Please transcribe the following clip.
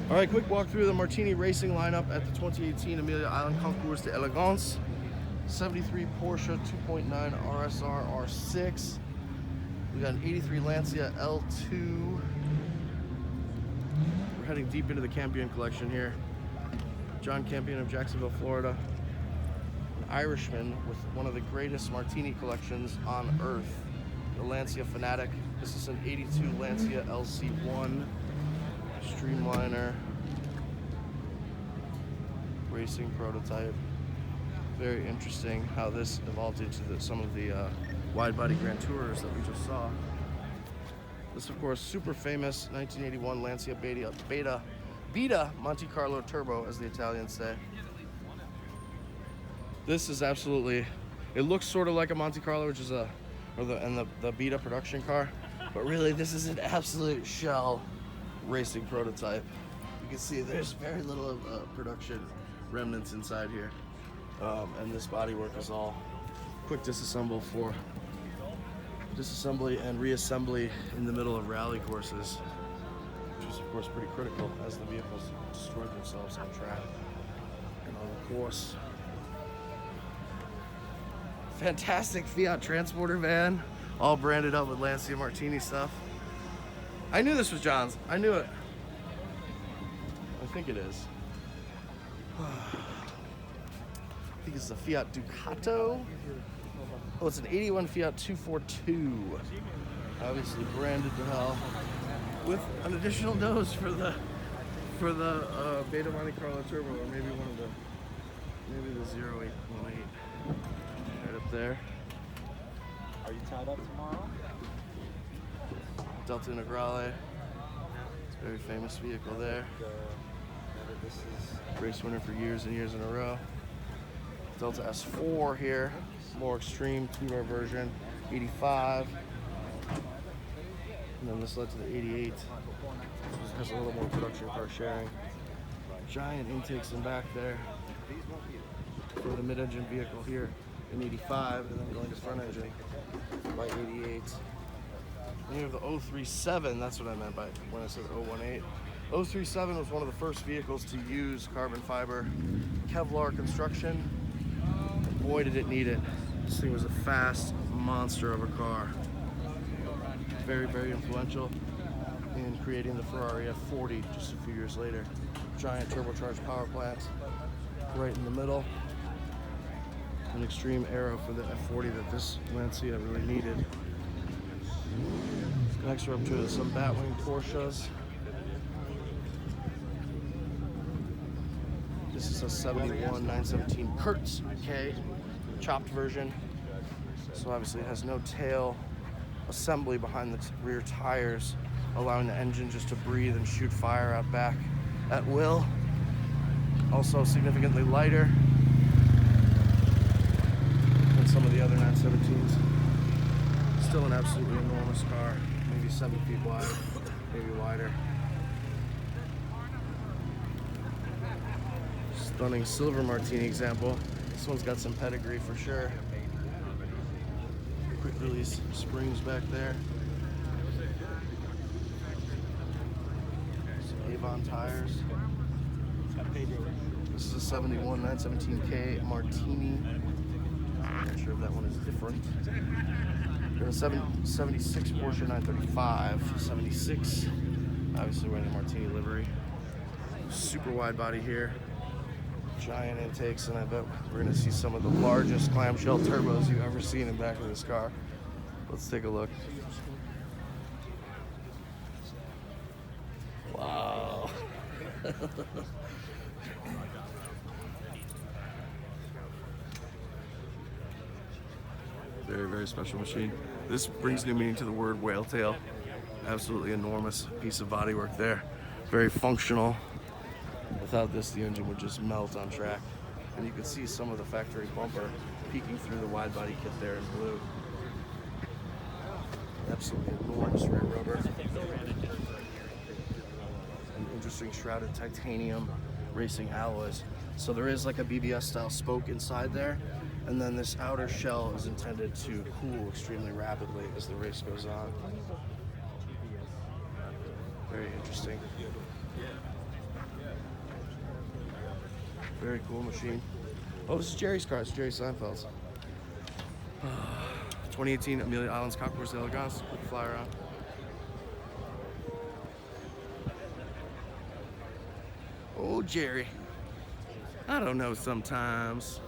All right, quick walk through the Martini Racing lineup at the 2018 Amelia Island Concours d'Elegance. 73 Porsche 2.9 RSR R6. We got an 83 Lancia L2. We're heading deep into the Campion collection here. John Campion of Jacksonville, Florida. An Irishman with one of the greatest Martini collections on earth. The Lancia Fanatic. This is an 82 Lancia LC1. Streamliner. Racing prototype. Very interesting how this evolved into some of the wide body Grand Tourers that we just saw. This, of course, super famous 1981 Lancia Beta Monte Carlo Turbo, as the Italians say. This is absolutely, it looks sort of like a Monte Carlo, which is the Beta production car, but really this is an absolute shell racing prototype. You can see there's very little of production remnants inside here. And this bodywork is all quick disassembly and reassembly in the middle of rally courses, which is of course pretty critical as the vehicles destroy themselves on track and on the course. Fantastic Fiat transporter van, all branded up with Lancia Martini stuff. I knew this was John's. I knew it. I think it is. I think it's a Fiat Ducato. Oh, it's an 81 Fiat 242. Obviously branded to hell. With an additional nose for the Beta Monte Carlo Turbo, or maybe the 0818. Right up there. Are you tied up tomorrow? Delta Integrale. It's a very famous vehicle there. This is Race winner for years and years in a row. Delta S4 here, more extreme two-door version, 85. And then this led to the 88. This has a little more production car sharing. Giant intakes in back there for the mid-engine vehicle here in 85, and then going to front engine by 88. And you have the 037, that's what I meant by when I said 018. 037 was one of the first vehicles to use carbon fiber Kevlar construction. And boy, did it need it. This thing was a fast monster of a car. Very, very influential in creating the Ferrari F40 just a few years later. Giant turbocharged power plants right in the middle. An extreme aero for the F40 that this Lancia really needed. Next we're up to some Batwing Porsches. This is a 71 917 Kurtz K, chopped version. So obviously it has no tail assembly behind the rear tires, allowing the engine just to breathe and shoot fire out back at will. Also significantly lighter than some of the other 917s. Still an absolutely enormous car, maybe 7 feet wide, maybe wider. Stunning silver Martini example. This one's got some pedigree for sure. Quick release springs back there. Some Avon tires. This is a 71 917K Martini. I'm not sure if that one is different. Got a 76 Porsche 935. 76. Obviously wearing the Martini livery. Super wide body here. Giant intakes, and I bet we're going to see some of the largest clamshell turbos you've ever seen in the back of this car. Let's take a look. Wow. Very, very special machine. This brings new meaning to the word whale tail. Absolutely enormous piece of bodywork there. Very functional. Without this, the engine would just melt on track. And you can see some of the factory bumper peeking through the wide body kit there in blue. Absolutely enormous rear rubber. An interesting shrouded titanium racing alloys. So there is like a BBS style spoke inside there. And then this outer shell is intended to cool extremely rapidly as the race goes on. Very interesting. Very cool machine. Oh, this is Jerry's car. It's Jerry Seinfeld's. 2018 Amelia Islands Concours d'Elegance. Quick fly around. Oh, Jerry. I don't know sometimes.